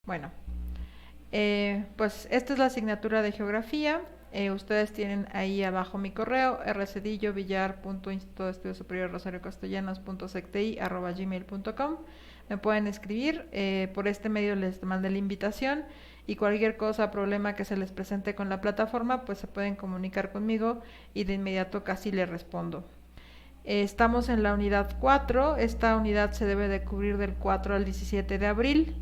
Bueno, pues esta es la asignatura de geografía. Ustedes tienen ahí abajo mi correo, rcedillo.villar.instituto superior rosario castellanos.secti@gmail.com. Me pueden escribir, por este medio les mandé la invitación y cualquier cosa, problema que se les presente con la plataforma, pues se pueden comunicar conmigo y de inmediato casi les respondo. Estamos en la unidad 4. Esta unidad se debe de cubrir del 4 al 17 de abril.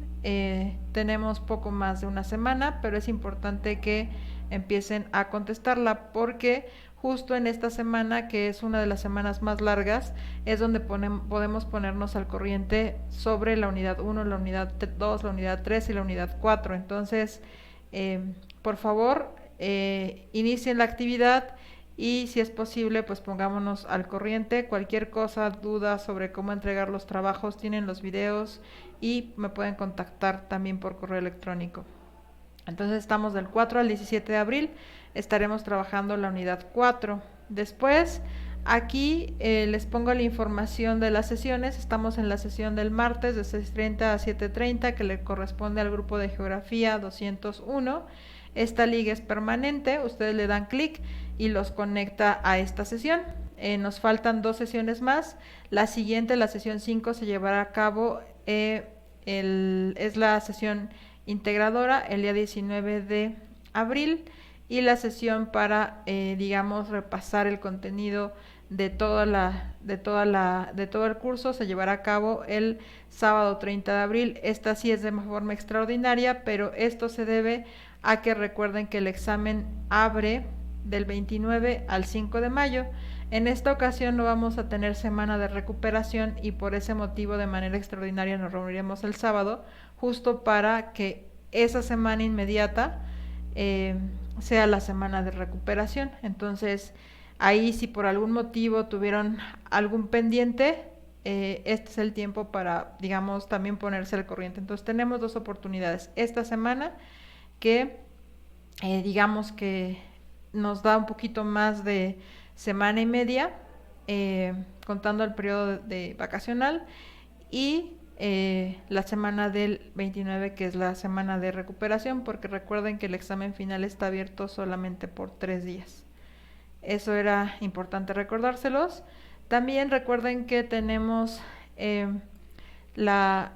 Tenemos poco más de una semana, pero es importante que empiecen a contestarla porque justo en esta semana, que es una de las semanas más largas, es donde podemos ponernos al corriente sobre la unidad 1, la unidad 2, la unidad 3 y la unidad 4. Entonces, por favor, inicien la actividad y si es posible, pues pongámonos al corriente. Cualquier cosa, duda sobre cómo entregar los trabajos, tienen los videos y me pueden contactar también por correo electrónico. Entonces estamos del 4 al 17 de abril, estaremos trabajando la unidad 4. Después, aquí les pongo la información de las sesiones. Estamos en la sesión del martes de 6:30 a 7:30, que le corresponde al grupo de geografía 201. Esta liga es permanente, ustedes le dan clic y los conecta a esta sesión. Nos faltan 2 sesiones más. La siguiente, la sesión 5, se llevará a cabo, es la sesión integradora el día 19 de abril y la sesión para, digamos, repasar el contenido de todo el curso se llevará a cabo el sábado 30 de abril. Esta sí es de forma extraordinaria, pero esto se debe a que recuerden que el examen abre del 29 al 5 de mayo. En esta ocasión no vamos a tener semana de recuperación y por ese motivo de manera extraordinaria nos reuniremos el sábado justo para que esa semana inmediata sea la semana de recuperación. Entonces, ahí si por algún motivo tuvieron algún pendiente, este es el tiempo para, digamos, también ponerse al corriente. Entonces, tenemos 2 oportunidades. Esta semana que, digamos que nos da un poquito más de semana y media, contando el periodo de vacacional, y la semana del 29, que es la semana de recuperación, porque recuerden que el examen final está abierto solamente por 3 días. Eso era importante recordárselos. También recuerden que tenemos la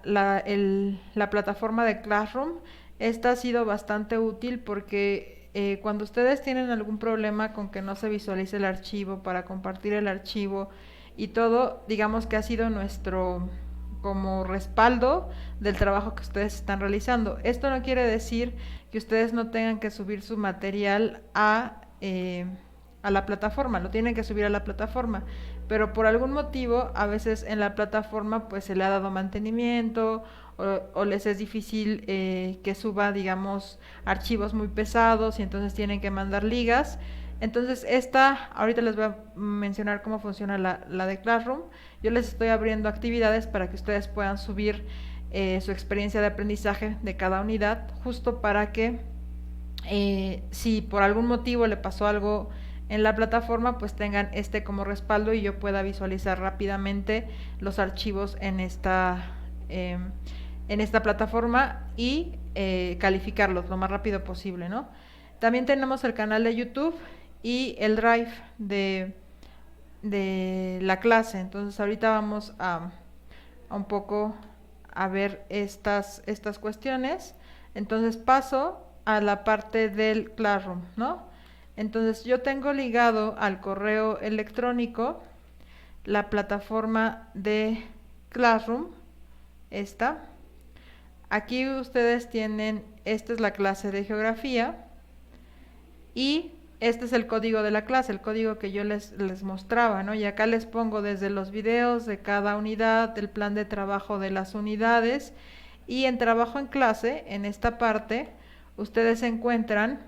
plataforma de Classroom. Esta ha sido bastante útil porque cuando ustedes tienen algún problema con que no se visualice el archivo, para compartir el archivo y todo, digamos que ha sido nuestro como respaldo del trabajo que ustedes están realizando. Esto no quiere decir que ustedes no tengan que subir su material a la plataforma, lo tienen que subir a la plataforma, pero por algún motivo a veces en la plataforma pues se le ha dado mantenimiento o les es difícil que suba, digamos, archivos muy pesados y entonces tienen que mandar ligas. Entonces ahorita les voy a mencionar cómo funciona la de Classroom. Yo les estoy abriendo actividades para que ustedes puedan subir su experiencia de aprendizaje de cada unidad, justo para que si por algún motivo le pasó algo en la plataforma, pues tengan como respaldo y yo pueda visualizar rápidamente los archivos en esta plataforma y calificarlos lo más rápido posible, ¿no? También tenemos el canal de YouTube y el Drive de la clase. Entonces ahorita vamos a un poco a ver estas cuestiones. Entonces paso a la parte del Classroom, ¿no? Entonces yo tengo ligado al correo electrónico la plataforma de Classroom, esta. Aquí ustedes tienen, esta es la clase de geografía y este es el código de la clase, el código que yo les mostraba, ¿no? Y acá les pongo desde los videos de cada unidad, el plan de trabajo de las unidades, y en trabajo en clase, en esta parte, ustedes encuentran,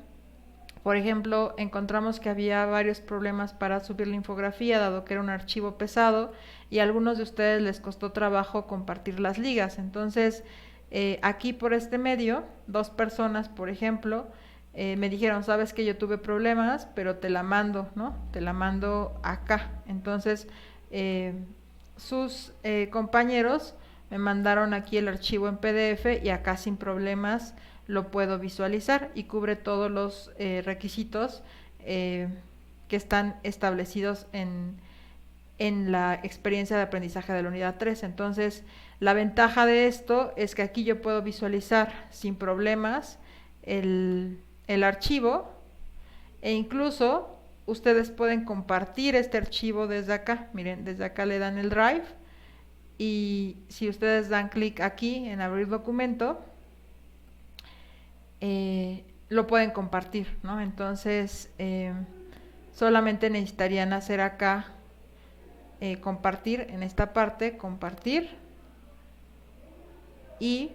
por ejemplo, encontramos que había varios problemas para subir la infografía, dado que era un archivo pesado, y a algunos de ustedes les costó trabajo compartir las ligas. Entonces, aquí por este medio, 2 personas, por ejemplo, me dijeron, sabes que yo tuve problemas, pero te la mando, ¿no? Te la mando acá. Entonces, sus compañeros me mandaron aquí el archivo en PDF y acá sin problemas lo puedo visualizar y cubre todos los requisitos que están establecidos en la experiencia de aprendizaje de la unidad 3. Entonces, la ventaja de esto es que aquí yo puedo visualizar sin problemas el archivo, e incluso ustedes pueden compartir este archivo desde acá. Miren, desde acá le dan el Drive y si ustedes dan clic aquí en abrir documento, lo pueden compartir, ¿no? Entonces, solamente necesitarían hacer acá compartir, en esta parte, compartir, y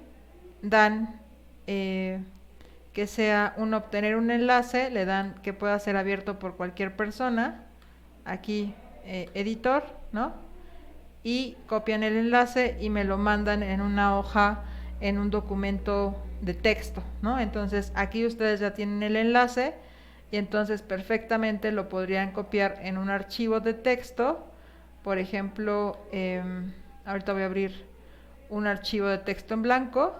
dan que sea obtener un enlace, le dan que pueda ser abierto por cualquier persona, aquí editor, ¿no? Y copian el enlace y me lo mandan en una hoja, en un documento de texto, ¿no? Entonces aquí ustedes ya tienen el enlace y entonces perfectamente lo podrían copiar en un archivo de texto. Por ejemplo, ahorita voy a abrir un archivo de texto en blanco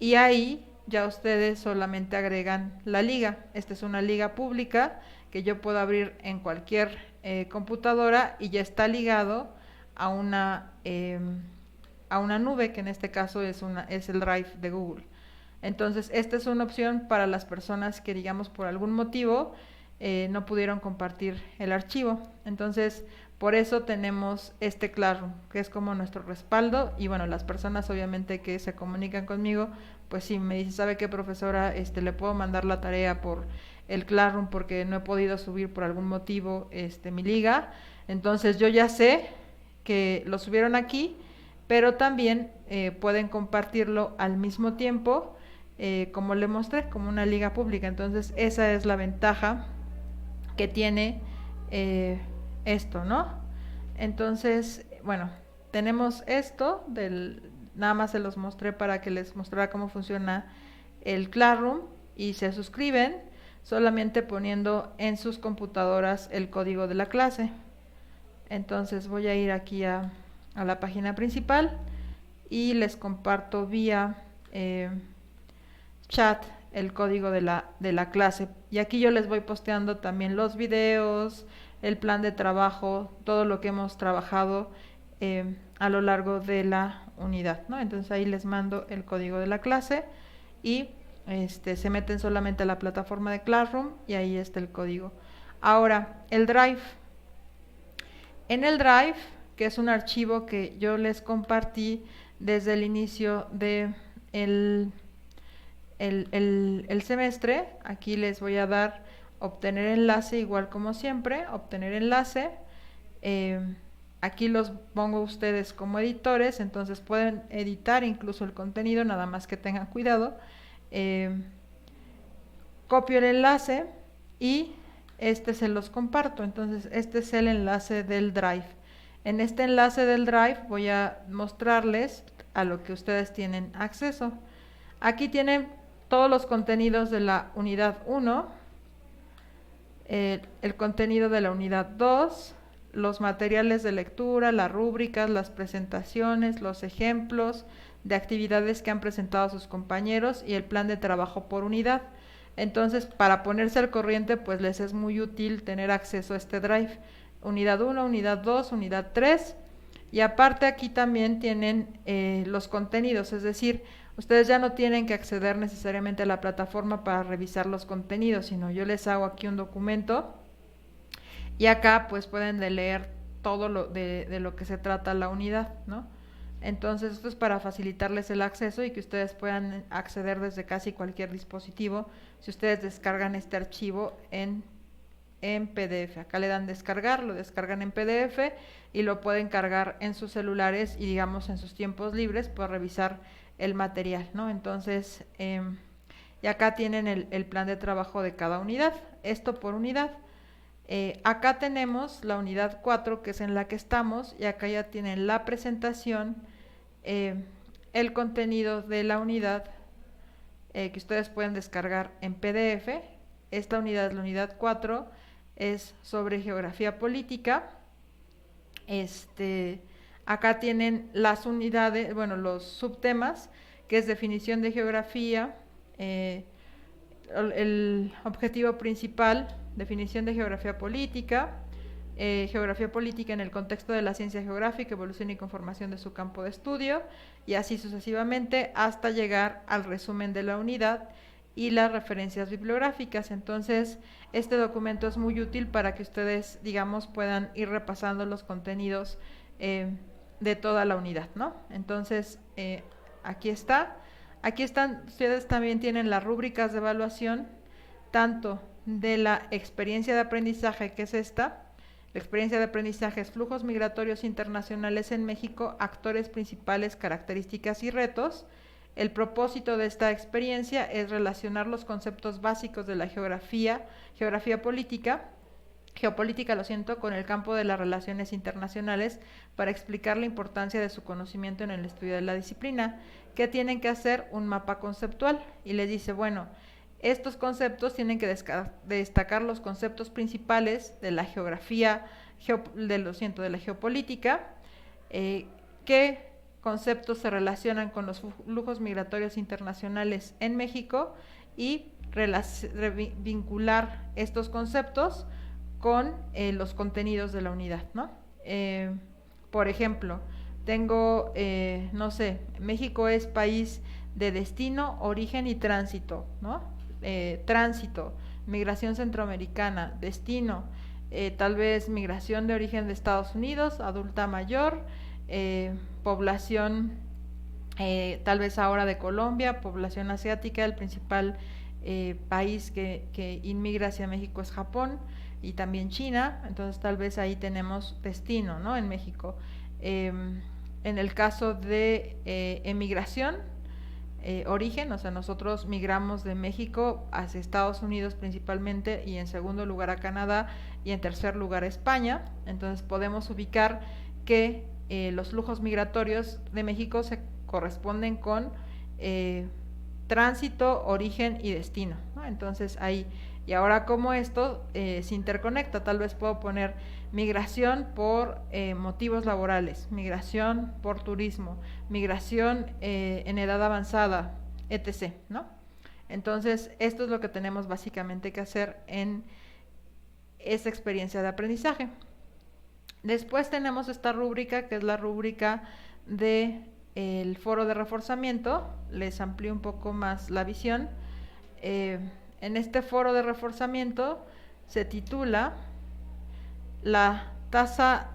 y ahí ya ustedes solamente agregan la liga. Esta es una liga pública que yo puedo abrir en cualquier computadora y ya está ligado a una nube, que en este caso es el Drive de Google. Entonces, esta es una opción para las personas que, digamos, por algún motivo no pudieron compartir el archivo. Entonces, por eso tenemos este Classroom, que es como nuestro respaldo. Y bueno, las personas obviamente que se comunican conmigo, pues sí, me dicen, ¿sabe qué, profesora? Le puedo mandar la tarea por el Classroom porque no he podido subir por algún motivo mi liga. Entonces, yo ya sé que lo subieron aquí, pero también pueden compartirlo al mismo tiempo, como le mostré, como una liga pública. Entonces, esa es la ventaja que tiene esto, ¿no? Entonces, bueno, tenemos esto nada más se los mostré para que les mostrara cómo funciona el Classroom, y se suscriben solamente poniendo en sus computadoras el código de la clase. Entonces voy a ir aquí a la página principal y les comparto vía chat el código de la clase, y aquí yo les voy posteando también los videos, el plan de trabajo, todo lo que hemos trabajado a lo largo de la unidad, ¿no? Entonces ahí les mando el código de la clase y se meten solamente a la plataforma de Classroom y ahí está el código. Ahora, el Drive. En el Drive, que es un archivo que yo les compartí desde el inicio de el semestre, aquí les voy a dar obtener enlace, igual como siempre, obtener enlace. Aquí los pongo ustedes como editores, entonces pueden editar incluso el contenido, nada más que tengan cuidado. Copio el enlace y se los comparto. Entonces este es el enlace del Drive. En este enlace del Drive voy a mostrarles a lo que ustedes tienen acceso. Aquí tienen todos los contenidos de la unidad 1, el contenido de la unidad 2, los materiales de lectura, las rúbricas, las presentaciones, los ejemplos de actividades que han presentado sus compañeros y el plan de trabajo por unidad. Entonces, para ponerse al corriente, pues les es muy útil tener acceso a este Drive. Unidad 1, unidad 2, unidad 3. Y aparte aquí también tienen los contenidos, es decir, ustedes ya no tienen que acceder necesariamente a la plataforma para revisar los contenidos, sino yo les hago aquí un documento y acá pues pueden leer todo de lo que se trata la unidad, ¿no? Entonces esto es para facilitarles el acceso y que ustedes puedan acceder desde casi cualquier dispositivo si ustedes descargan este archivo en PDF. Acá le dan descargar, lo descargan en PDF y lo pueden cargar en sus celulares y, digamos, en sus tiempos libres para revisar el material, ¿no? Entonces, y acá tienen el plan de trabajo de cada unidad, esto por unidad. Acá tenemos la unidad 4, que es en la que estamos, y acá ya tienen la presentación, el contenido de la unidad, que ustedes pueden descargar en PDF. Esta unidad es la unidad 4, es sobre geografía política. Acá tienen las unidades, bueno, los subtemas, que es definición de geografía, eh, el objetivo principal, definición de geografía política en el contexto de la ciencia geográfica, evolución y conformación de su campo de estudio, y así sucesivamente hasta llegar al resumen de la unidad y las referencias bibliográficas. Entonces, este documento es muy útil para que ustedes, digamos, puedan ir repasando los contenidos de toda la unidad, ¿no? Entonces, aquí está. Aquí están, ustedes también tienen las rúbricas de evaluación, tanto de la experiencia de aprendizaje, que es esta. La experiencia de aprendizaje es flujos migratorios internacionales en México, actores principales, características y retos. El propósito de esta experiencia es relacionar los conceptos básicos de la geografía política, geopolítica, lo siento, con el campo de las relaciones internacionales para explicar la importancia de su conocimiento en el estudio de la disciplina. ¿Qué tienen que hacer? Un mapa conceptual. Y les dice, bueno, estos conceptos tienen que destacar los conceptos principales de la geografía, de la geopolítica, qué conceptos se relacionan con los flujos migratorios internacionales en México y vincular estos conceptos con los contenidos de la unidad, ¿no? Por ejemplo, tengo, no sé, México es país de destino, origen y tránsito, ¿no? Tránsito, migración centroamericana, destino, tal vez migración de origen de Estados Unidos, adulta mayor, población tal vez ahora de Colombia, población asiática, el principal país que inmigra hacia México es Japón y también China, entonces tal vez ahí tenemos destino, ¿no? En México. En el caso de emigración, origen, o sea, nosotros migramos de México hacia Estados Unidos principalmente y en segundo lugar a Canadá y en tercer lugar a España, entonces podemos ubicar que los flujos migratorios de México se corresponden con tránsito, origen y destino, ¿no? Entonces ahí, y ahora como esto se interconecta, tal vez puedo poner migración por motivos laborales, migración por turismo, migración en edad avanzada, etc., ¿no? Entonces esto es lo que tenemos básicamente que hacer en esta experiencia de aprendizaje. Después tenemos esta rúbrica, que es la rúbrica de el foro de reforzamiento. Les amplío un poco más la visión. En este foro de reforzamiento se titula la tasa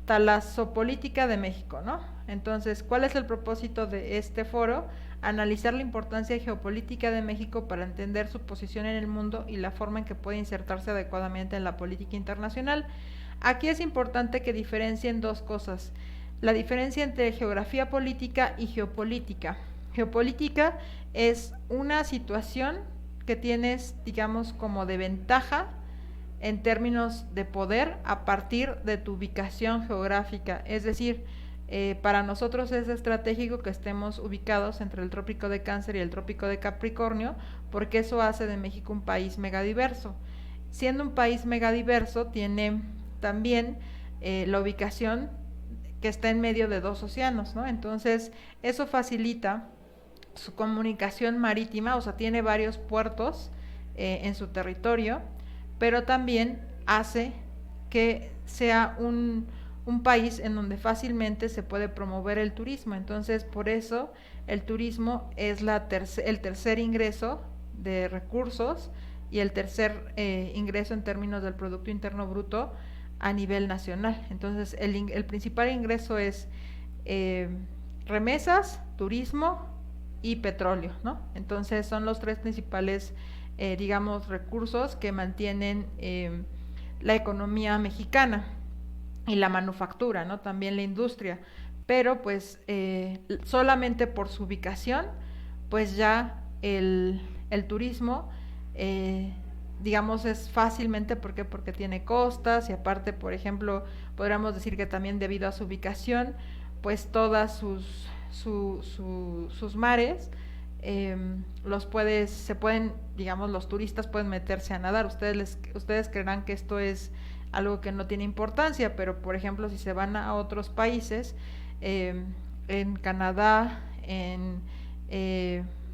talasopolítica de México, ¿no? Entonces, ¿cuál es el propósito de este foro? Analizar la importancia geopolítica de México para entender su posición en el mundo y la forma en que puede insertarse adecuadamente en la política internacional. Aquí es importante que diferencien dos cosas. La diferencia entre geografía política y geopolítica. Geopolítica es una situación que tienes, digamos, como de ventaja en términos de poder a partir de tu ubicación geográfica. Es decir, para nosotros es estratégico que estemos ubicados entre el trópico de Cáncer y el trópico de Capricornio, porque eso hace de México un país megadiverso. Siendo un país megadiverso, tiene también la ubicación que está en medio de dos océanos, ¿no? Entonces, eso facilita su comunicación marítima, o sea, tiene varios puertos en su territorio, pero también hace que sea un país en donde fácilmente se puede promover el turismo. Entonces, por eso el turismo es el tercer ingreso de recursos y el tercer ingreso en términos del Producto Interno Bruto a nivel nacional. Entonces, el principal ingreso es remesas, turismo y petróleo, ¿no? Entonces, son los tres principales, digamos, recursos que mantienen la economía mexicana y la manufactura, ¿no? También la industria. Pero, pues, solamente por su ubicación, pues ya el turismo digamos es fácilmente porque tiene costas y aparte, por ejemplo, podríamos decir que también debido a su ubicación, pues todas sus mares se pueden, digamos, los turistas pueden meterse a nadar. Ustedes creerán que esto es algo que no tiene importancia, pero por ejemplo si se van a otros países, en Canadá, en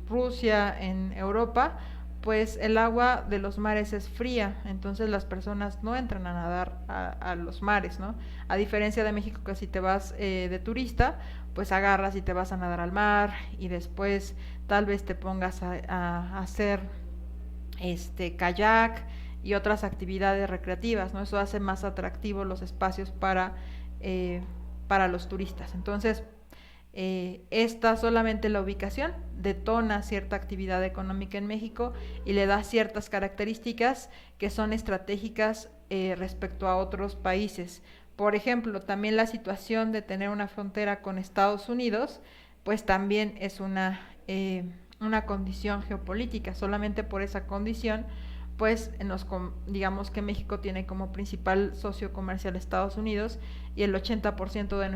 Rusia, en Europa, pues el agua de los mares es fría, entonces las personas no entran a nadar a los mares, ¿no? A diferencia de México, que si te vas de turista, pues agarras y te vas a nadar al mar y después tal vez te pongas a hacer kayak y otras actividades recreativas, ¿no? Eso hace más atractivos los espacios eh, para los turistas. Entonces, esta solamente la ubicación detona cierta actividad económica en México y le da ciertas características que son estratégicas respecto a otros países. Por ejemplo, también la situación de tener una frontera con Estados Unidos, pues también es una condición geopolítica. Solamente por esa condición, pues digamos que México tiene como principal socio comercial Estados Unidos y el 80% de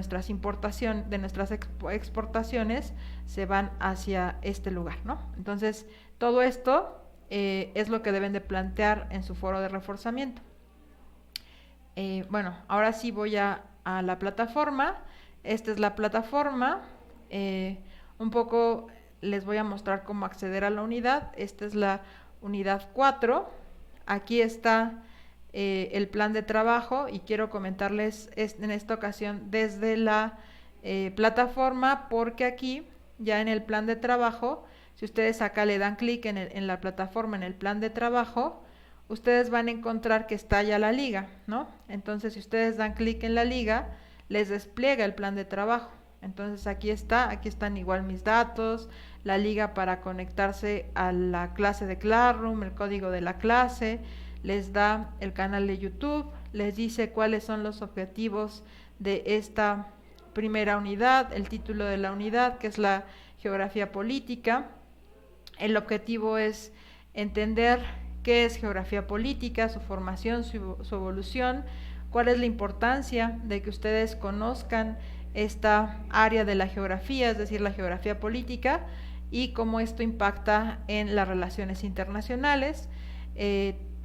nuestras exportaciones se van hacia este lugar, ¿no? Entonces, todo esto es lo que deben de plantear en su foro de reforzamiento. Bueno, ahora sí voy a la plataforma. Esta es la plataforma. Un poco les voy a mostrar cómo acceder a la unidad. Esta es la unidad 4. Aquí está el plan de trabajo y quiero comentarles en esta ocasión desde la plataforma, porque aquí ya en el plan de trabajo, si ustedes acá le dan clic en la plataforma, en el plan de trabajo, ustedes van a encontrar que está ya la liga, ¿no? Entonces, si ustedes dan clic en la liga, les despliega el plan de trabajo. Entonces, aquí están igual mis datos, la liga para conectarse a la clase de Classroom, el código de la clase, les da el canal de YouTube, les dice cuáles son los objetivos de esta primera unidad, el título de la unidad, que es la geografía política. El objetivo es entender qué es geografía política, su formación, su evolución, cuál es la importancia de que ustedes conozcan esta área de la geografía, es decir, la geografía política, y cómo esto impacta en las relaciones internacionales.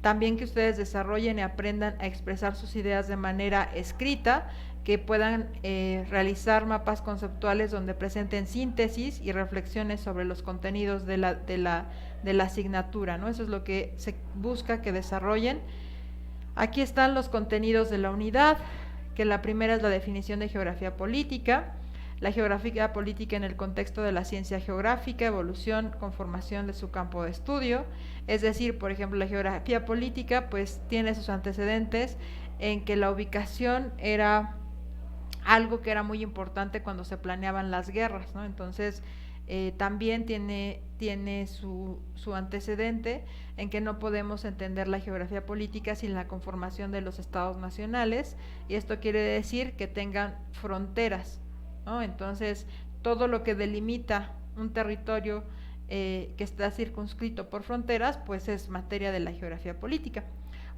También que ustedes desarrollen y aprendan a expresar sus ideas de manera escrita, que puedan realizar mapas conceptuales donde presenten síntesis y reflexiones sobre los contenidos de la asignatura, ¿no? Eso es lo que se busca que desarrollen. Aquí están los contenidos de la unidad, que la primera es la definición de geografía política, la geografía política en el contexto de la ciencia geográfica, evolución, conformación de su campo de estudio. Es decir, por ejemplo, la geografía política pues tiene sus antecedentes en que la ubicación era algo que era muy importante cuando se planeaban las guerras, ¿no? Entonces, también tiene su antecedente en que no podemos entender la geografía política sin la conformación de los estados nacionales, y esto quiere decir que tengan fronteras, ¿no? Entonces, todo lo que delimita un territorio que está circunscrito por fronteras, pues es materia de la geografía política,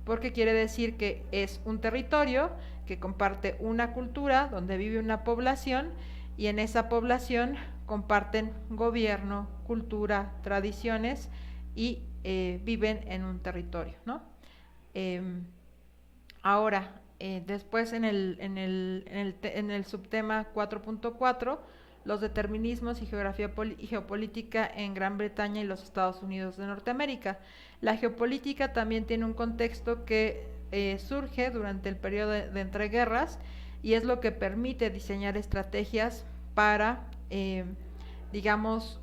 porque quiere decir que es un territorio que comparte una cultura, donde vive una población, y en esa población comparten gobierno, cultura, tradiciones, y viven en un territorio, ¿no? Ahora, después en el subtema 4.4, los determinismos y geografía y geopolítica en Gran Bretaña y los Estados Unidos de Norteamérica. La geopolítica también tiene un contexto que surge durante el periodo de entreguerras, y es lo que permite diseñar estrategias para, digamos,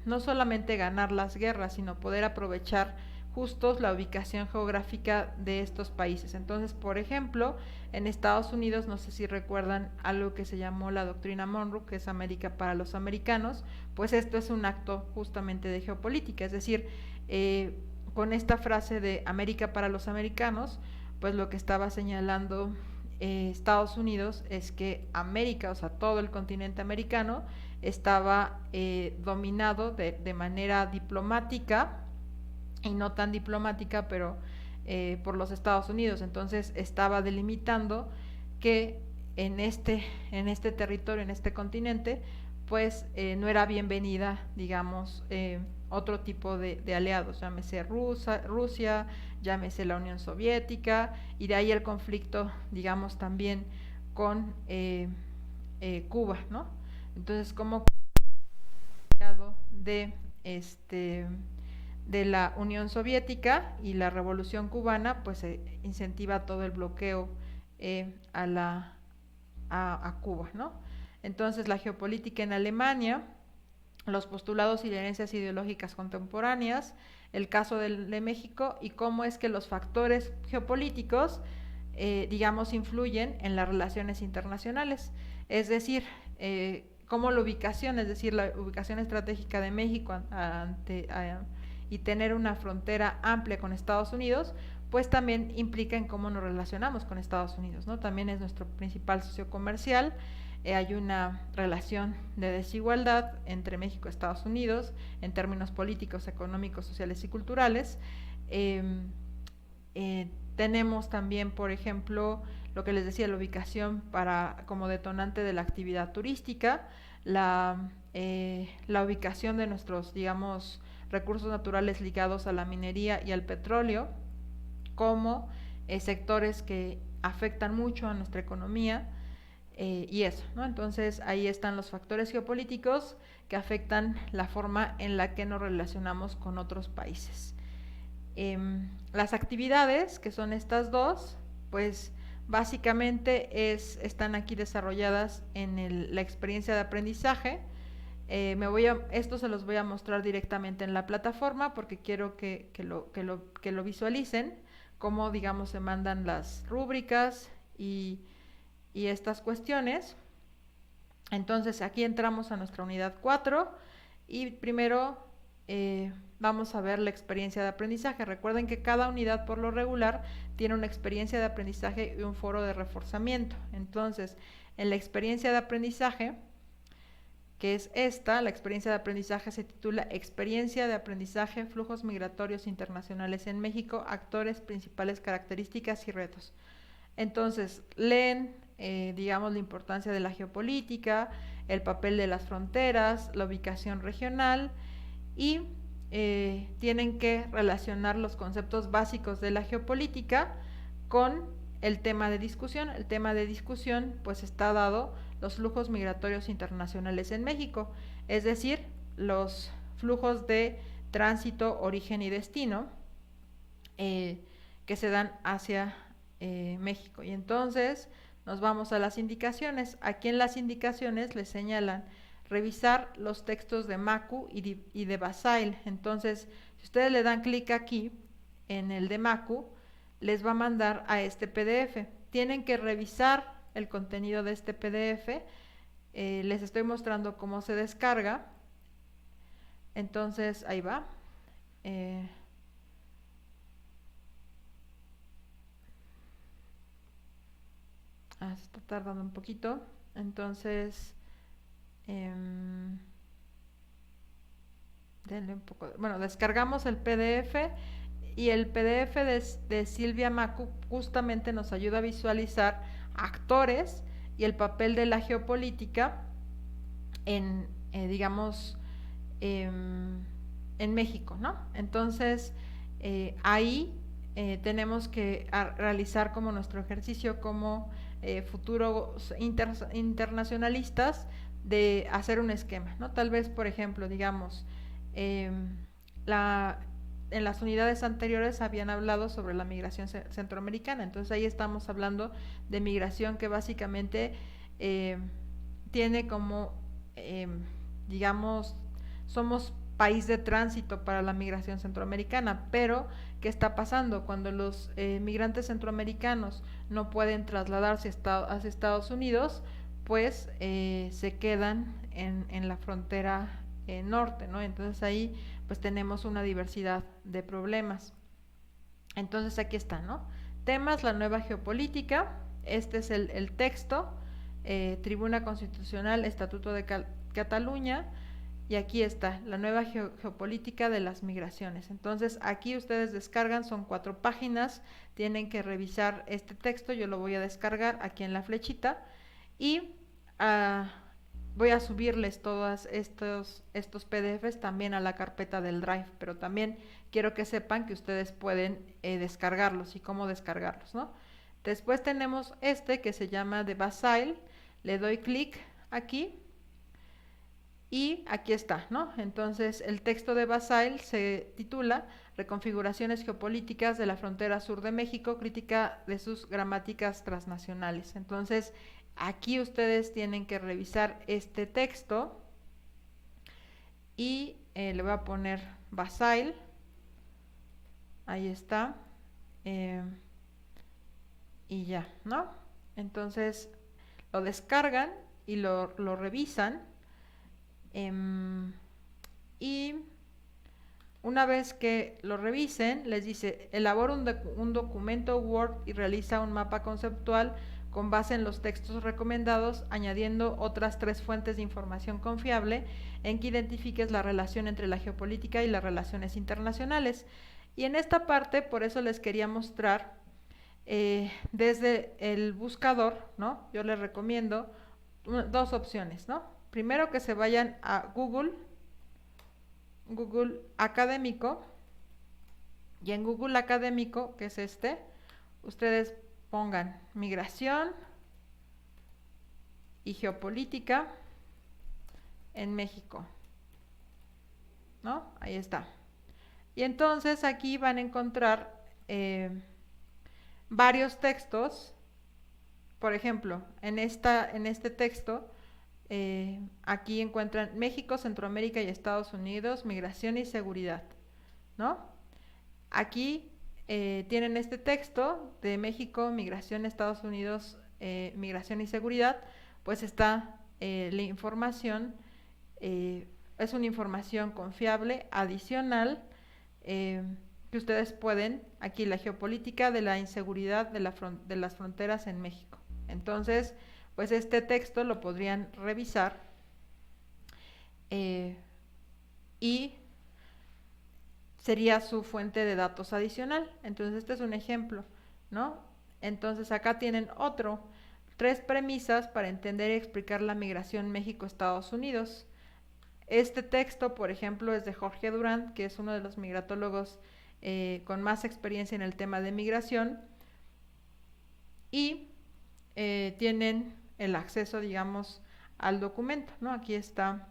no solamente ganar las guerras, sino poder aprovechar justos la ubicación geográfica de estos países. Entonces, por ejemplo, en Estados Unidos, no sé si recuerdan algo que se llamó la doctrina Monroe, que es América para los americanos, pues esto es un acto justamente de geopolítica, es decir, con esta frase de América para los americanos, pues lo que estaba señalando Estados Unidos es que América, o sea, todo el continente americano, estaba dominado de manera diplomática, y no tan diplomática, pero por los Estados Unidos. Entonces estaba delimitando que en este territorio, en este continente, pues no era bienvenida, digamos, otro tipo de aliados, llámese Rusia, llámese la Unión Soviética, y de ahí el conflicto, digamos, también con Cuba, ¿no? Entonces, como aliado de este de la Unión Soviética y la Revolución Cubana, pues incentiva todo el bloqueo a Cuba, ¿no? Entonces, la geopolítica en Alemania, los postulados y herencias ideológicas contemporáneas, el caso de México y cómo es que los factores geopolíticos, digamos, influyen en las relaciones internacionales. Es decir, cómo la ubicación, es decir, la ubicación estratégica de México y tener una frontera amplia con Estados Unidos, pues también implica en cómo nos relacionamos con Estados Unidos, ¿no? También es nuestro principal socio comercial. Hay una relación de desigualdad entre México y Estados Unidos en términos políticos, económicos, sociales y culturales. Tenemos también, por ejemplo, lo que les decía, la ubicación como detonante de la actividad turística, la ubicación de nuestros, digamos, recursos naturales ligados a la minería y al petróleo, como sectores que afectan mucho a nuestra economía, y eso, ¿no? Entonces ahí están los factores geopolíticos que afectan la forma en la que nos relacionamos con otros países. Las actividades, que son estas dos, pues básicamente están aquí desarrolladas en la experiencia de aprendizaje. Esto se los voy a mostrar directamente en la plataforma porque quiero que lo visualicen, cómo, digamos, se mandan las rúbricas y estas cuestiones. Entonces aquí entramos a nuestra unidad 4 y primero vamos a ver la experiencia de aprendizaje. Recuerden que cada unidad por lo regular tiene una experiencia de aprendizaje y un foro de reforzamiento. Entonces, en la experiencia de aprendizaje, que es esta, la experiencia de aprendizaje se titula Experiencia de aprendizaje, flujos migratorios internacionales en México, actores, principales características y retos. Entonces, leen, digamos, la importancia de la geopolítica, el papel de las fronteras, la ubicación regional y tienen que relacionar los conceptos básicos de la geopolítica con el tema de discusión. El tema de discusión pues está dado los flujos migratorios internacionales en México, es decir, los flujos de tránsito, origen y destino que se dan hacia México. Y entonces nos vamos a las indicaciones. Aquí en las indicaciones les señalan revisar los textos de Macu y de Basail. Entonces, si ustedes le dan clic aquí en el de Macu, les va a mandar a este PDF. Tienen que revisar el contenido de este PDF. Les estoy mostrando cómo se descarga. Entonces, ahí va. Se está tardando un poquito. Entonces, denle un poco. Bueno, descargamos el PDF y el PDF de Silvia Macu justamente nos ayuda a visualizar actores y el papel de la geopolítica en, digamos, en México, ¿no? Entonces, ahí tenemos que realizar como nuestro ejercicio como futuros internacionalistas de hacer un esquema, ¿no? Tal vez, por ejemplo, digamos, en las unidades anteriores habían hablado sobre la migración centroamericana, entonces ahí estamos hablando de migración que básicamente tiene como, digamos, somos país de tránsito para la migración centroamericana, pero ¿qué está pasando? Cuando los migrantes centroamericanos no pueden trasladarse hacia Estados Unidos, pues se quedan en la frontera norte, ¿no? Entonces ahí pues tenemos una diversidad de problemas. Entonces aquí está, ¿no? Temas, la nueva geopolítica, este es el texto, Tribuna Constitucional, Estatuto de Cataluña, y aquí está, la nueva geopolítica de las migraciones. Entonces aquí ustedes descargan, son 4 páginas, tienen que revisar este texto, yo lo voy a descargar aquí en la flechita, y voy a subirles todos estos PDFs también a la carpeta del Drive, pero también quiero que sepan que ustedes pueden descargarlos y cómo descargarlos, ¿no? Después tenemos este que se llama de Basile, le doy clic aquí y aquí está, ¿no? Entonces el texto de Basile se titula Reconfiguraciones geopolíticas de la frontera sur de México, crítica de sus gramáticas transnacionales. Entonces aquí ustedes tienen que revisar este texto y le voy a poner Basile, ahí está, y ya, ¿no? Entonces lo descargan y lo revisan. Y una vez que lo revisen, les dice, elabora un documento Word y realiza un mapa conceptual con base en los textos recomendados, añadiendo otras 3 fuentes de información confiable en que identifiques la relación entre la geopolítica y las relaciones internacionales. Y en esta parte, por eso les quería mostrar desde el buscador, ¿no? Yo les recomiendo 2 opciones, ¿no? Primero que se vayan a Google Académico, y en Google Académico, que es este, ustedes pongan migración y geopolítica en México, ¿no? Ahí está. Y entonces aquí van a encontrar varios textos. Por ejemplo, en este texto aquí encuentran México, Centroamérica y Estados Unidos, migración y seguridad, ¿no? Aquí tienen este texto de México, migración, Estados Unidos, migración y seguridad, pues está la información, es una información confiable, adicional, que ustedes pueden, aquí la geopolítica de la inseguridad de las fronteras en México. Entonces, pues este texto lo podrían revisar y sería su fuente de datos adicional. Entonces este es un ejemplo, ¿no? Entonces acá tienen otro, 3 premisas para entender y explicar la migración México-Estados Unidos. Este texto, por ejemplo, es de Jorge Durand, que es uno de los migratólogos con más experiencia en el tema de migración, y tienen el acceso, digamos, al documento, ¿no? Aquí está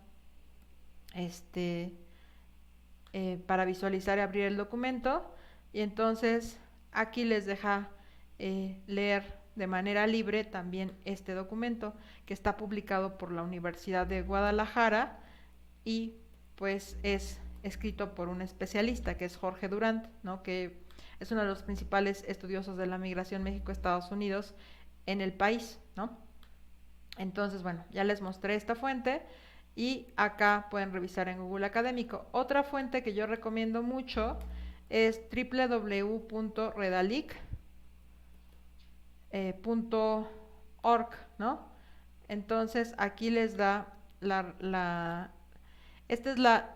para visualizar y abrir el documento, y entonces aquí les deja leer de manera libre también este documento, que está publicado por la Universidad de Guadalajara y pues es escrito por un especialista que es Jorge Durand, ¿no? Que es uno de los principales estudiosos de la migración México-Estados Unidos en el país, ¿no? Entonces, bueno, ya les mostré esta fuente y acá pueden revisar en Google Académico. Otra fuente que yo recomiendo mucho es www.redalic.org, ¿no? Entonces aquí les da esta es la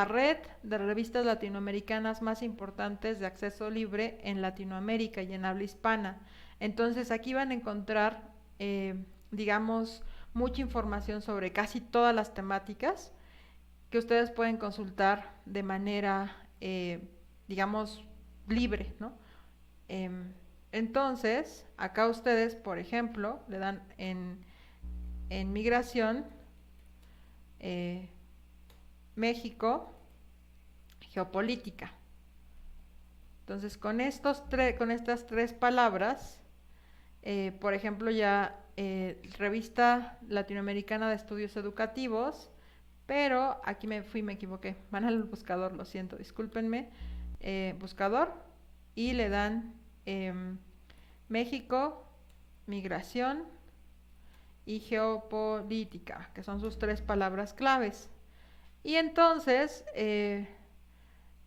red de revistas latinoamericanas más importantes de acceso libre en Latinoamérica y en habla hispana. Entonces aquí van a encontrar, digamos, mucha información sobre casi todas las temáticas que ustedes pueden consultar de manera, digamos, libre, ¿no? Entonces, acá ustedes, por ejemplo, le dan en migración, México, geopolítica. Entonces, con estas 3 palabras, por ejemplo, ya Revista Latinoamericana de Estudios Educativos, pero aquí me equivoqué. Van al buscador, lo siento, discúlpenme. Buscador, y le dan México, migración y geopolítica, que son sus 3 palabras claves. Y entonces,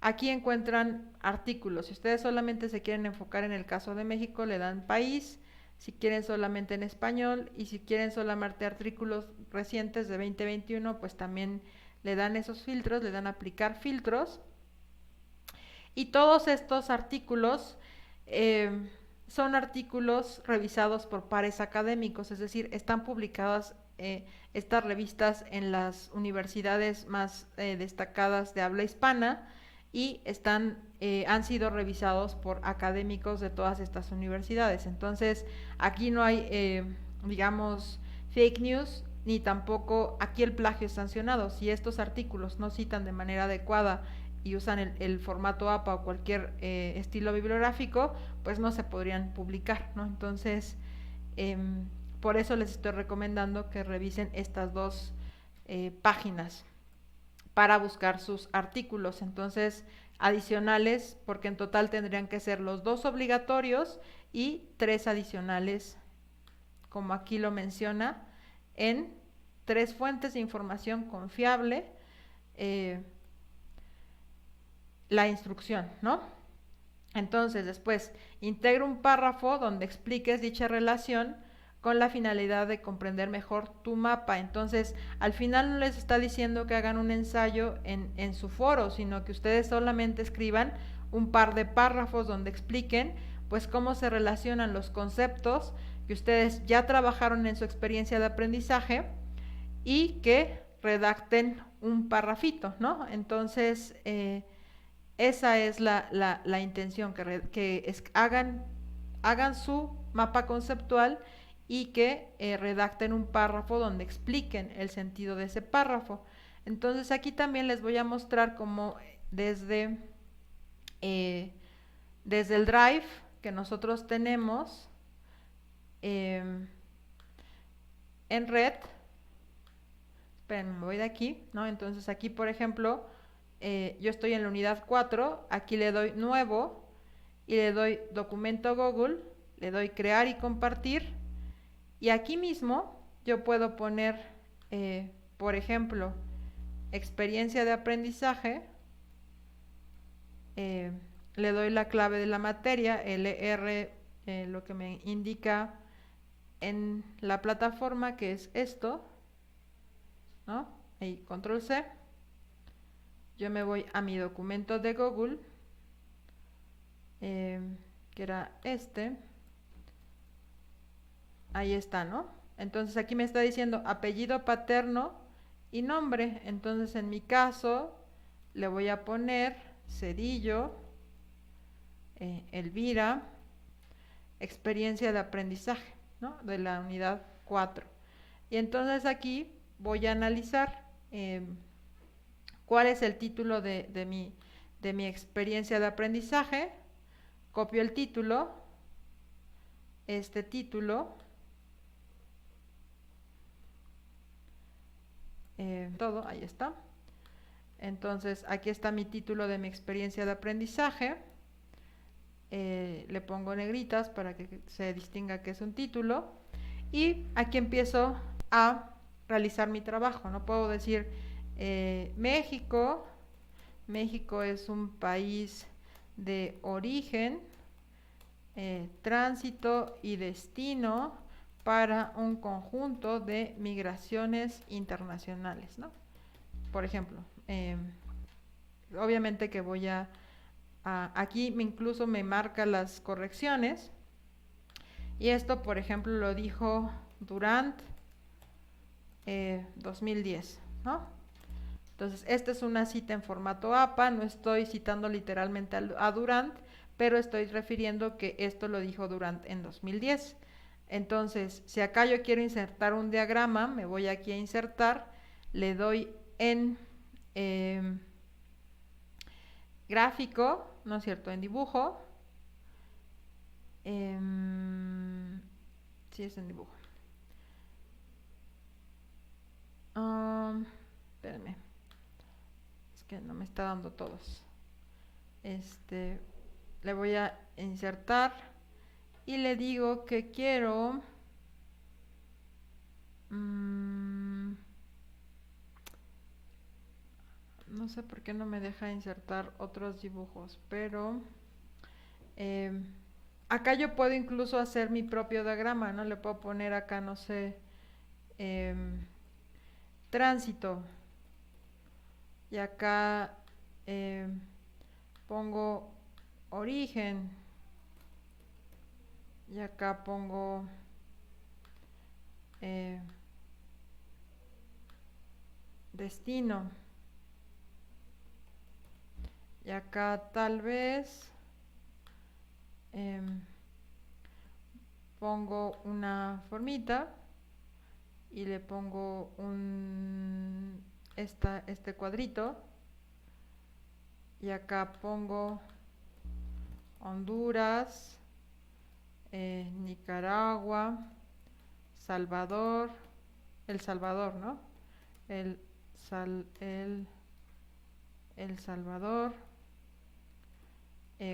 aquí encuentran artículos. Si ustedes solamente se quieren enfocar en el caso de México, le dan país. Si quieren solamente en español, y si quieren solamente artículos recientes de 2021, pues también le dan esos filtros, le dan aplicar filtros. Y todos estos artículos son artículos revisados por pares académicos, es decir, están publicados estas revistas en las universidades más destacadas de habla hispana y han sido revisados por académicos de todas estas universidades. Entonces, aquí no hay, digamos, fake news, ni tampoco aquí el plagio es sancionado. Si estos artículos no citan de manera adecuada y usan el formato APA o cualquier estilo bibliográfico, pues no se podrían publicar, ¿no? Entonces, por eso les estoy recomendando que revisen estas dos páginas para buscar sus artículos. Entonces, adicionales, porque en total tendrían que ser los 2 obligatorios y 3 adicionales, como aquí lo menciona, en 3 fuentes de información confiable, la instrucción, ¿no? Entonces, después, integra un párrafo donde expliques dicha relación con la finalidad de comprender mejor tu mapa. Entonces, al final no les está diciendo que hagan un ensayo en su foro, sino que ustedes solamente escriban un par de párrafos donde expliquen pues cómo se relacionan los conceptos que ustedes ya trabajaron en su experiencia de aprendizaje y que redacten un parrafito, ¿no? Entonces, esa es la intención, hagan su mapa conceptual y que redacten un párrafo donde expliquen el sentido de ese párrafo. Entonces aquí también les voy a mostrar cómo eh, desde el Drive que nosotros tenemos en red, esperen, me voy de aquí, ¿no? Entonces aquí, por ejemplo, yo estoy en la unidad 4, aquí le doy nuevo y le doy documento Google, le doy crear y compartir y aquí mismo yo puedo poner, por ejemplo, experiencia de aprendizaje, le doy la clave de la materia, LR, lo que me indica en la plataforma que es esto, ¿no? Ahí, control C. Yo me voy a mi documento de Google, que era este. Ahí está, ¿no? Entonces aquí me está diciendo apellido paterno y nombre. Entonces en mi caso le voy a poner Cedillo, Elvira, experiencia de aprendizaje, ¿no? De la unidad 4. Y entonces aquí voy a analizar cuál es el título de mi experiencia de aprendizaje. Copio el título, este título, todo, ahí está. Entonces aquí está mi título de mi experiencia de aprendizaje. Le pongo negritas para que se distinga que es un título. Y aquí empiezo a realizar mi trabajo. No puedo decir México. México es un país de origen, tránsito y destino para un conjunto de migraciones internacionales, ¿no? Por ejemplo, obviamente que voy aquí incluso me marca las correcciones y esto por ejemplo lo dijo Durant 2010, ¿no? Entonces esta es una cita en formato APA, no estoy citando literalmente a Durant, pero estoy refiriendo que esto lo dijo Durant en 2010. Entonces, si acá yo quiero insertar un diagrama, me voy aquí a insertar, le doy en gráfico, ¿no es cierto?, en dibujo. Sí, es en dibujo. Espérenme, es que no me está dando todos. Le voy a insertar y le digo que quiero no sé por qué no me deja insertar otros dibujos, pero acá yo puedo incluso hacer mi propio diagrama, ¿no? Le puedo poner acá, no sé, tránsito y acá pongo origen y acá pongo destino. Y acá tal vez pongo una formita y le pongo este cuadrito, y acá pongo Honduras, Nicaragua, Salvador, El Salvador, ¿no? El, el Salvador,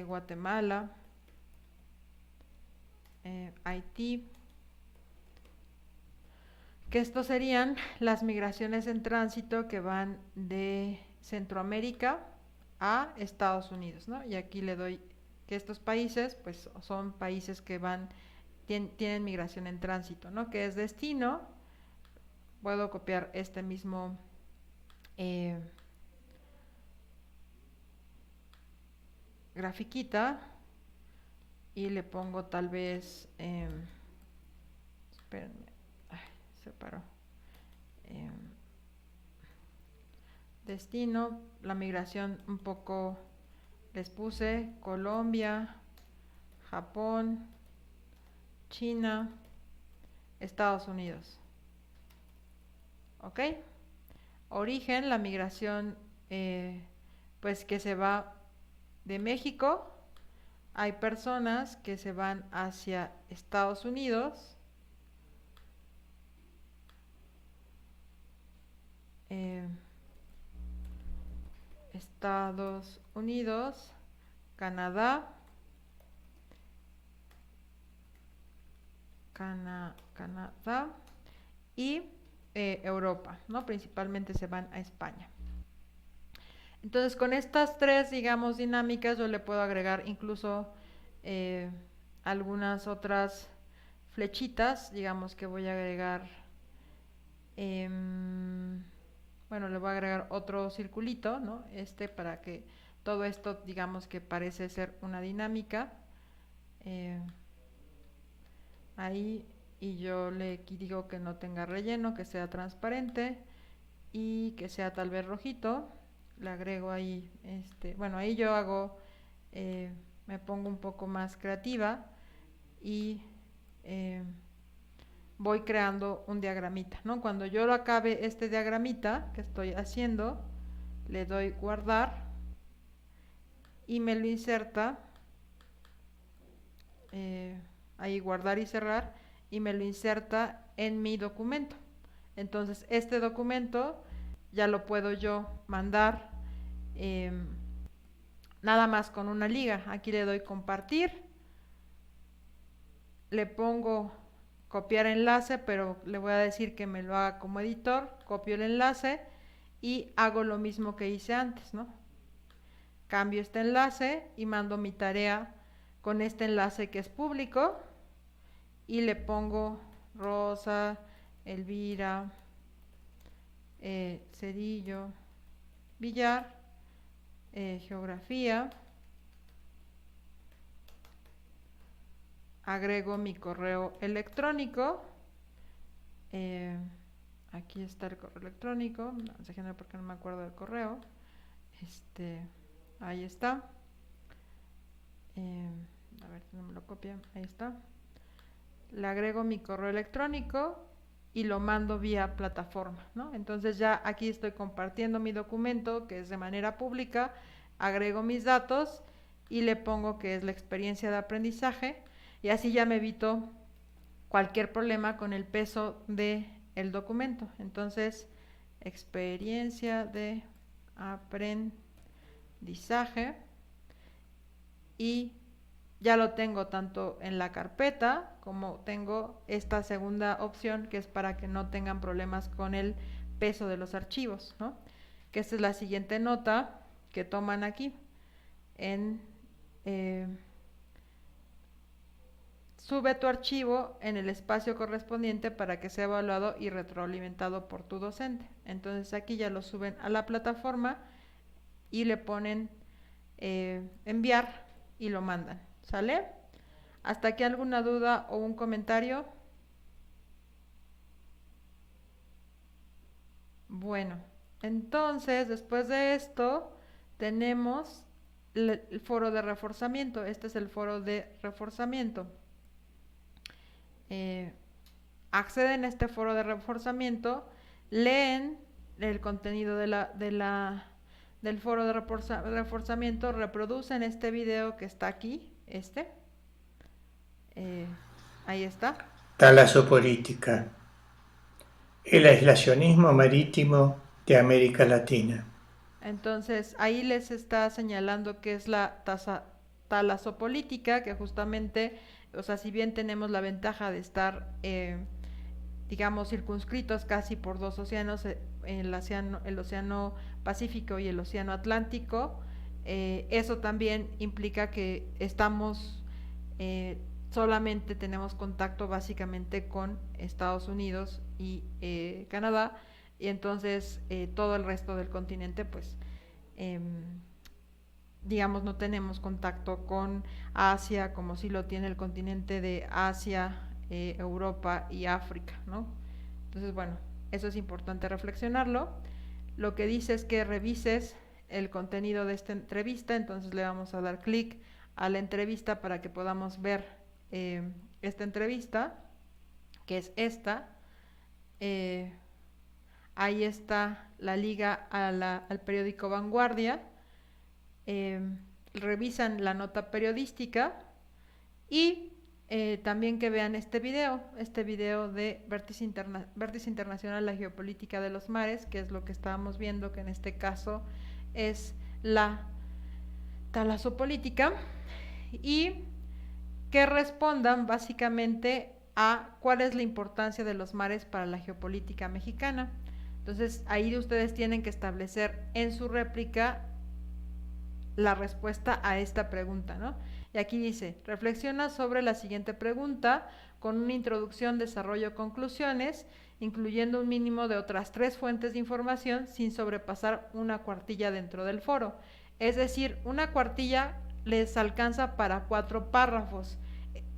Guatemala, Haití, que estos serían las migraciones en tránsito que van de Centroamérica a Estados Unidos, ¿no? Y aquí le doy que estos países, pues son países que tienen migración en tránsito, ¿no? Que es destino. Puedo copiar este mismo grafiquita y le pongo tal vez, espérenme, ay, se paró. Destino, la migración un poco les puse Colombia, Japón, China, Estados Unidos. ¿Ok? Origen, la migración pues que se va de México. Hay personas que se van hacia Estados Unidos. Estados Unidos, Canadá, Canadá y Europa, ¿no? Principalmente se van a España. Entonces, con estas tres, digamos, dinámicas, yo le puedo agregar incluso algunas otras flechitas, digamos que voy a agregar, bueno, le voy a agregar otro circulito, ¿no? Para que todo esto, digamos que parece ser una dinámica. Ahí, y yo le digo que no tenga relleno, que sea transparente y que sea tal vez rojito. Le agrego ahí, bueno, ahí yo hago, me pongo un poco más creativa y voy creando un diagramita, ¿no? Cuando yo lo acabe este diagramita que estoy haciendo, le doy guardar y me lo inserta, ahí guardar y cerrar, y me lo inserta en mi documento. Entonces este documento ya lo puedo yo mandar nada más con una liga. Aquí le doy compartir, le pongo copiar enlace, pero le voy a decir que me lo haga como editor. Copio el enlace y hago lo mismo que hice antes, ¿no? Cambio este enlace y mando mi tarea con este enlace que es público y le pongo Rosa, Elvira, Cedillo, Villar, geografía. Agrego mi correo electrónico. Aquí está el correo electrónico. No, déjenme porque no me acuerdo del correo. Ahí está. A ver si no me lo copian. Ahí está. Le agrego mi correo electrónico y lo mando vía plataforma, ¿no? Entonces ya aquí estoy compartiendo mi documento que es de manera pública. Agrego mis datos y le pongo que es la experiencia de aprendizaje, y así ya me evito cualquier problema con el peso del documento. Entonces, experiencia de aprendizaje, y ya lo tengo tanto en la carpeta como tengo esta segunda opción que es para que no tengan problemas con el peso de los archivos, ¿no? Que esta es la siguiente nota que toman aquí en sube tu archivo en el espacio correspondiente para que sea evaluado y retroalimentado por tu docente. Entonces aquí ya lo suben a la plataforma y le ponen enviar y lo mandan. ¿Sale? ¿Hasta aquí alguna duda o un comentario? Bueno, Entonces, después de esto, tenemos el foro de reforzamiento. Este es el foro de reforzamiento. Eh, Acceden a este foro de reforzamiento, leen el contenido del foro de reforzamiento, reproducen este video que está aquí, eh, ahí está. Talasopolítica, el aislacionismo marítimo de América Latina. Entonces, ahí les está señalando que es la talasopolítica, que justamente, o sea, si bien tenemos la ventaja de estar, digamos, circunscritos casi por dos océanos, el océano Pacífico y el océano Atlántico, eso también implica que eh, solamente tenemos contacto básicamente con Estados Unidos y Canadá, y entonces todo el resto del continente, pues, eh, digamos, no tenemos contacto con Asia como si lo tiene el continente de Asia, Europa y África, ¿no? Entonces, bueno, eso es importante reflexionarlo. Lo que dice es que revises el contenido de esta entrevista, entonces le vamos a dar clic a la entrevista para que podamos ver esta entrevista, que es esta. Eh, Ahí está la liga al periódico Vanguardia. eh, Revisan la nota periodística y también que vean este video de Vértice Internacional, la Geopolítica de los Mares, que es lo que estábamos viendo, que en este caso es la talasopolítica, y que respondan básicamente a cuál es la importancia de los mares para la geopolítica mexicana. Entonces ahí ustedes tienen que establecer en su réplica la respuesta a esta pregunta, ¿no? Y aquí dice, reflexiona sobre la siguiente pregunta con una introducción, desarrollo, conclusiones, incluyendo un mínimo de otras 3 fuentes de información sin sobrepasar una cuartilla dentro del foro. Es decir, una cuartilla les alcanza para 4 párrafos.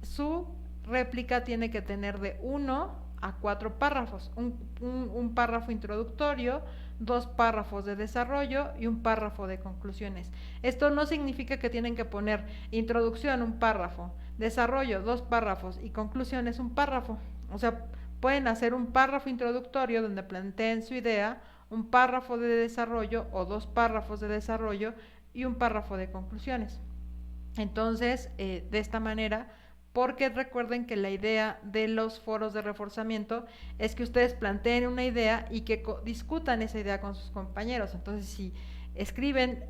Su réplica tiene que tener de 1 a 4 párrafos, un párrafo introductorio, 2 párrafos de desarrollo y un párrafo de conclusiones. Esto no significa que tienen que poner introducción un párrafo, desarrollo 2 párrafos y conclusiones un párrafo. O sea, pueden hacer un párrafo introductorio donde planteen su idea, un párrafo de desarrollo o 2 párrafos de desarrollo y un párrafo de conclusiones. Entonces, de esta manera, porque recuerden que la idea de los foros de reforzamiento es que ustedes planteen una idea y que discutan esa idea con sus compañeros. Entonces, si escriben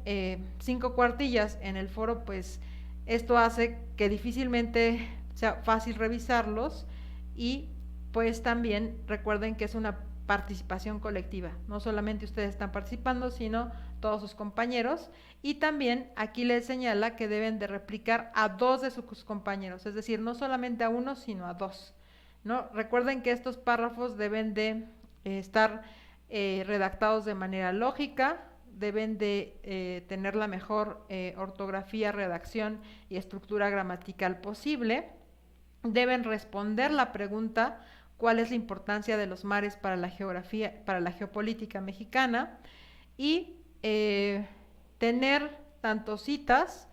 5 cuartillas en el foro, pues esto hace que difícilmente sea fácil revisarlos, y pues también recuerden que es una participación colectiva, no solamente ustedes están participando, sino todos sus compañeros, y también aquí les señala que deben de replicar a 2 de sus compañeros, es decir, no solamente a 1, sino a 2, ¿no? Recuerden que estos párrafos deben de estar redactados de manera lógica, deben de tener la mejor ortografía, redacción y estructura gramatical posible, deben responder la pregunta cuál es la importancia de los mares para la geografía, para la geopolítica mexicana, y tener tanto citas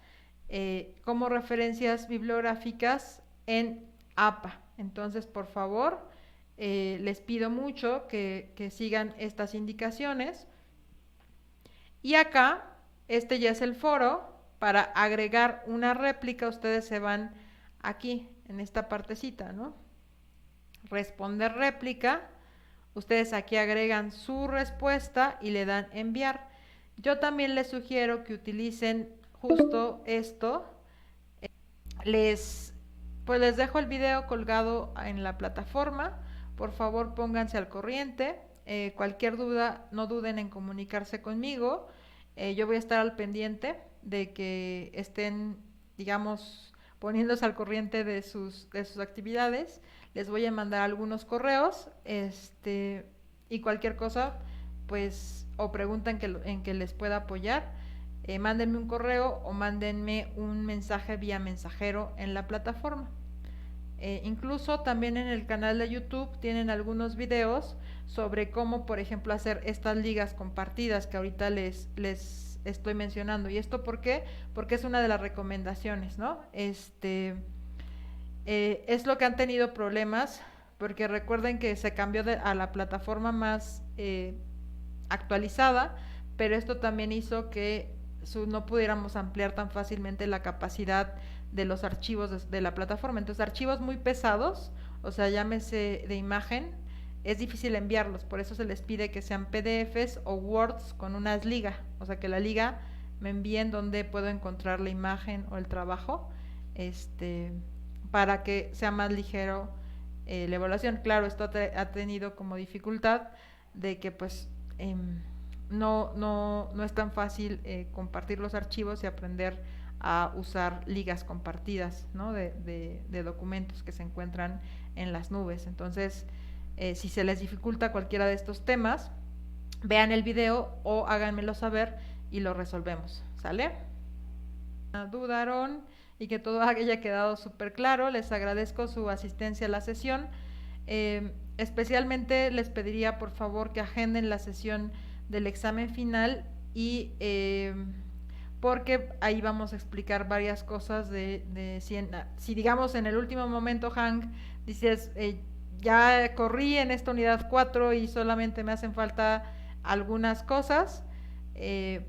como referencias bibliográficas en APA. Entonces, por favor, les pido mucho que sigan estas indicaciones. Y acá, este ya es el foro. Para agregar una réplica, ustedes se van aquí, en esta partecita, ¿no? Responder réplica. Ustedes aquí agregan su respuesta y le dan enviar. Yo también les sugiero que utilicen justo esto. Pues les dejo el video colgado en la plataforma. Por favor, pónganse al corriente. Cualquier duda, no duden en comunicarse conmigo. Yo voy a estar al pendiente de que estén, digamos, poniéndose al corriente de sus actividades. Les voy a mandar algunos correos, y cualquier cosa, pues, o pregunta en que les pueda apoyar, mándenme un correo o mándenme un mensaje vía mensajero en la plataforma. Incluso también en el canal de YouTube tienen algunos videos sobre cómo, por ejemplo, hacer estas ligas compartidas que ahorita les estoy mencionando. ¿Y esto por qué? Porque es una de las recomendaciones, ¿no? Es lo que han tenido problemas, porque recuerden que se cambió a la plataforma más actualizada, pero esto también hizo que no pudiéramos ampliar tan fácilmente la capacidad de los archivos de la plataforma. Entonces, archivos muy pesados, o sea, llámese de imagen, es difícil enviarlos, por eso se les pide que sean PDFs o Words con unas ligas, o sea, que la liga me envíen donde puedo encontrar la imagen o el trabajo, este, para que sea más ligero la evaluación. Claro, esto ha tenido como dificultad de que pues no es tan fácil compartir los archivos y aprender a usar ligas compartidas, ¿no? de documentos que se encuentran en las nubes. Entonces, si se les dificulta cualquiera de estos temas, vean el video o háganmelo saber y lo resolvemos, ¿sale? Dudaron y que todo haya quedado súper claro. Les agradezco su asistencia a la sesión. Especialmente les pediría por favor que agenden la sesión del examen final y porque ahí vamos a explicar varias cosas de si digamos en el último momento, Hank, dices, ya corrí en esta unidad 4 y solamente me hacen falta algunas cosas,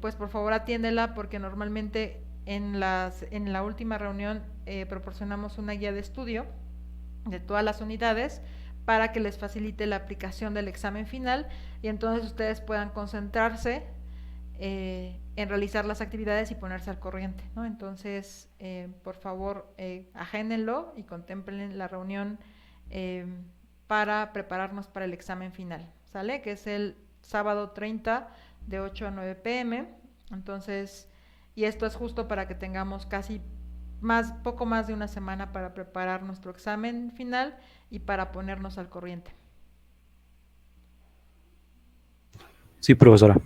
pues por favor atiéndela, porque normalmente en la última reunión proporcionamos una guía de estudio de todas las unidades para que les facilite la aplicación del examen final y entonces ustedes puedan concentrarse en realizar las actividades y ponerse al corriente, ¿no? Entonces, por favor, agéndenlo y contemplen la reunión eh, para prepararnos para el examen final, ¿sale? Que es el sábado 30 de 8 a 9 pm. Entonces, y esto es justo para que tengamos poco más de una semana para preparar nuestro examen final y para ponernos al corriente. Sí, profesora.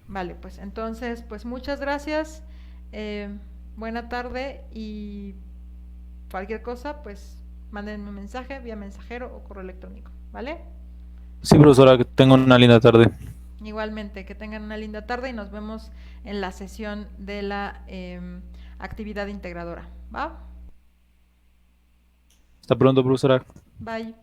Vale, pues entonces, pues muchas gracias, eh, buena tarde y cualquier cosa, pues mándenme un mensaje vía mensajero o correo electrónico, ¿vale? Sí, profesora, que tenga una linda tarde. Igualmente, que tengan una linda tarde y nos vemos en la sesión de la actividad integradora, ¿va? Hasta pronto, profesora. Bye.